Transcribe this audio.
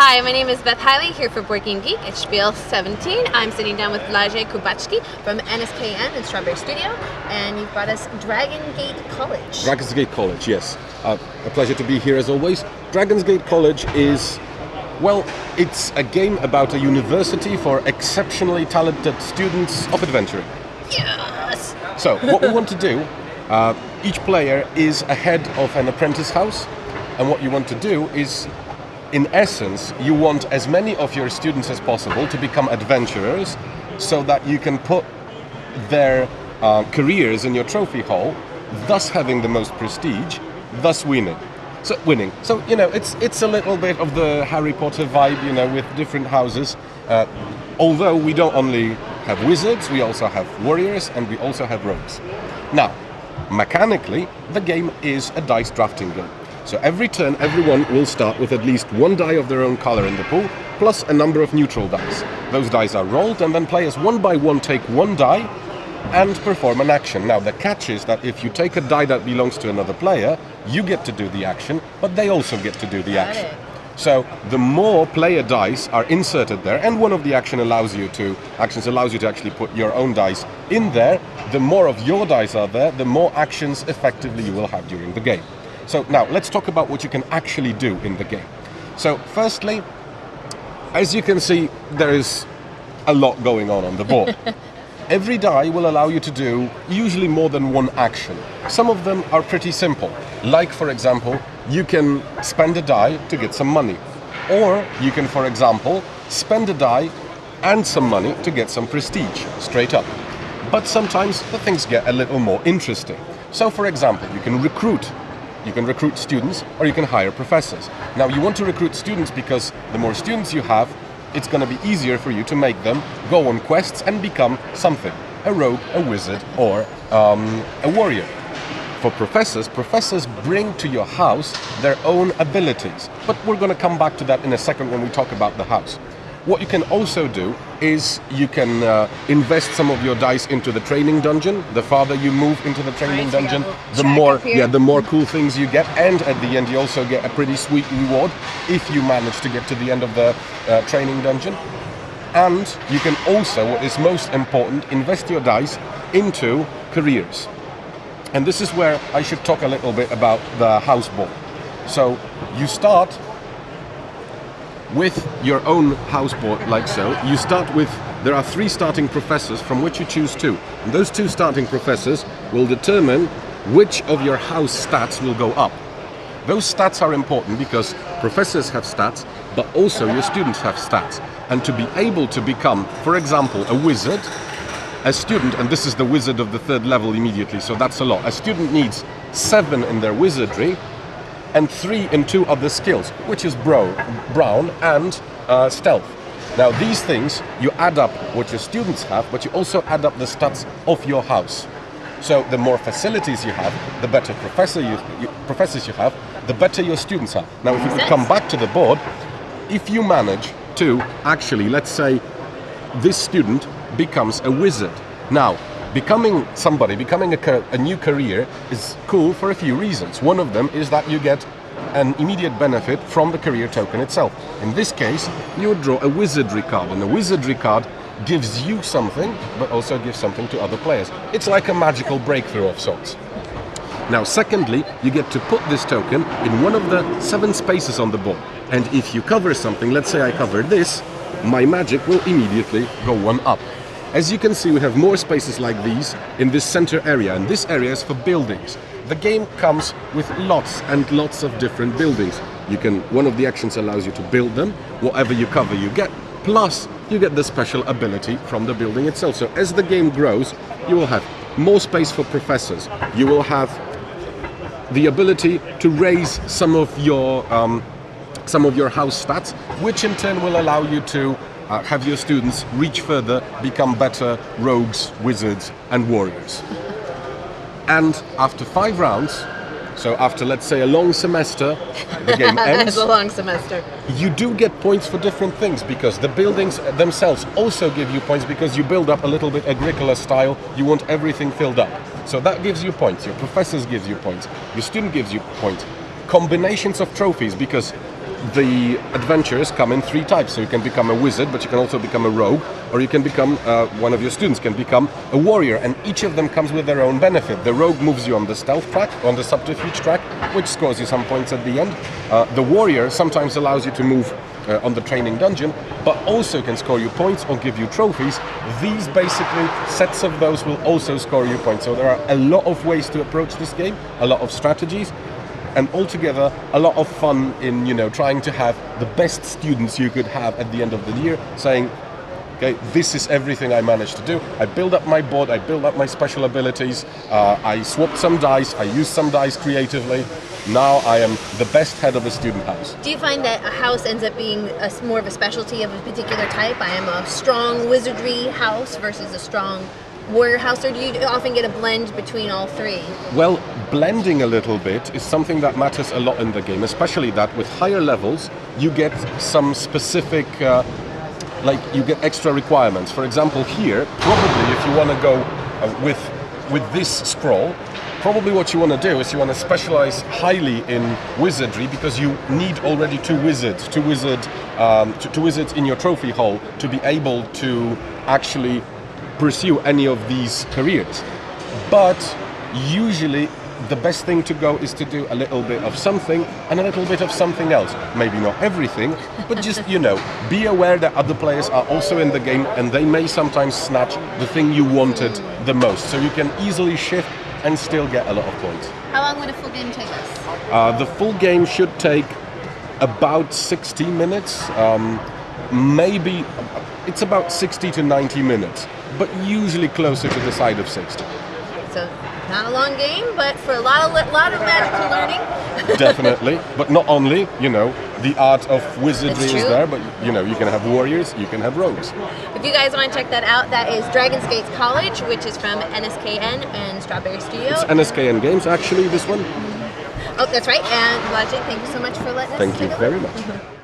Hi, my name is Beth Hiley, here for Board Game Geek at SPIEL 17. I'm sitting down with Blazej Kubacki from NSKN and Strawberry Studio, and you've brought us Dragonsgate College. Dragonsgate College, yes. A pleasure to be here as always. Dragonsgate College is, well, it's a game about a university for exceptionally talented students of adventuring. Yes! So, what we want to do, each player is a head of an apprentice house, and what you want to do is, in essence, you want as many of your students as possible to become adventurers so that you can put their careers in your trophy hall, thus having the most prestige, thus winning. So, you know, it's a little bit of the Harry Potter vibe, you know, with different houses. Although we don't only have wizards, we also have warriors and we also have rogues. Now, mechanically, the game is a dice drafting game. So every turn, everyone will start with at least one die of their own color in the pool, plus a number of neutral dice. Those dice are rolled, and then players one by one take one die and perform an action. Now, the catch is that if you take a die that belongs to another player, you get to do the action, but they also get to do the action. So the more player dice are inserted there, and one of the actions allows you to actually put your own dice in there, the more of your dice are there, the more actions effectively you will have during the game. So now, let's talk about what you can actually do in the game. So firstly, as you can see, there is a lot going on the board. Every die will allow you to do usually more than one action. Some of them are pretty simple. Like, for example, you can spend a die to get some money. Or you can, for example, spend a die and some money to get some prestige, straight up. But sometimes the things get a little more interesting. So, for example, you can recruit students, or you can hire professors. Now, you want to recruit students because the more students you have, it's going to be easier for you to make them go on quests and become something. A rogue, a wizard, or a warrior. For professors bring to your house their own abilities. But we're going to come back to that in a second when we talk about the house. What you can also do is you can invest some of your dice into the training dungeon. The farther you move into the training dungeon, the more cool things you get, and at the end you also get a pretty sweet reward if you manage to get to the end of the training dungeon. And you can also, what is most important, invest your dice into careers. And this is where I should talk a little bit about the house board. So you start with your own house board, like so. You start with, there are 3 starting professors from which you choose 2. And those 2 starting professors will determine which of your house stats will go up. Those stats are important because professors have stats, but also your students have stats. And to be able to become, for example, a wizard, a student, and this is the wizard of the 3rd level immediately, so that's a lot. A student needs 7 in their wizardry, and 3 in 2 other skills, which is brown and stealth. Now, these things, you add up what your students have, but you also add up the stats of your house. So the more facilities you have, the better professors you have, the better your students have. Now, if you could come back to the board, if you manage to actually, let's say, this student becomes a wizard. Now, becoming a new career is cool for a few reasons. One of them is that you get an immediate benefit from the career token itself. In this case, you would draw a wizardry card, and the wizardry card gives you something, but also gives something to other players. It's like a magical breakthrough of sorts. Now, secondly, you get to put this token in one of the 7 spaces on the board. And if you cover something, let's say I cover this, my magic will immediately go 1 up. As you can see, we have more spaces like these in this center area, and this area is for buildings. The game comes with lots and lots of different buildings. One of the actions allows you to build them. Whatever you cover, you get. Plus, you get the special ability from the building itself. So as the game grows, you will have more space for professors. You will have the ability to raise some of your house stats, which in turn will allow you to have your students reach further, become better rogues, wizards, and warriors. And after 5 rounds, so after, let's say, a long semester, the game ends. That's a long semester. You do get points for different things, because the buildings themselves also give you points, because you build up a little bit Agricola style. You want everything filled up. So that gives you points. Your professors gives you points. Your student gives you points. Combinations of trophies, because the adventures come in 3 types. So you can become a wizard, but you can also become a rogue, or you can become, one of your students can become a warrior, and each of them comes with their own benefit. The rogue moves you on the stealth track, on the subterfuge track, which scores you some points at the end. The warrior sometimes allows you to move on the training dungeon, but also can score you points or give you trophies. These basically, sets of those will also score you points. So there are a lot of ways to approach this game, a lot of strategies, and altogether a lot of fun in, you know, trying to have the best students you could have at the end of the year, saying, okay, this is everything I managed to do. I build up my board, I build up my special abilities, I swapped some dice, I used some dice creatively. Now I am the best head of a student house. Do you find that a house ends up being more of a specialty of a particular type? I am a strong wizardry house versus a strong warrior house, or do you often get a blend between all 3? Well, blending a little bit is something that matters a lot in the game, especially that with higher levels you get some specific like you get extra requirements. For example, here, probably if you want to go with this scroll, probably what you want to do is you want to specialize highly in wizardry, because you need already 2 wizards in your trophy hall to be able to actually pursue any of these careers. But usually the best thing to go is to do a little bit of something and a little bit of something else. Maybe not everything, but just, you know, be aware that other players are also in the game and they may sometimes snatch the thing you wanted the most. So you can easily shift and still get a lot of points. How long would a full game take us? The full game should take about 60 minutes. Maybe it's about 60 to 90 minutes, but usually closer to the side of 60. So not a long game, but for a lot of magical learning. Definitely, but not only, you know, the art of wizardry is there, but you know, you can have warriors, you can have rogues. If you guys want to check that out, that is Dragonsgate College, which is from NSKN and Strawberry Studio. It's NSKN Games, actually, this one. Oh, that's right. And Lajay, thank you so much for letting us Thank you take a very look. much.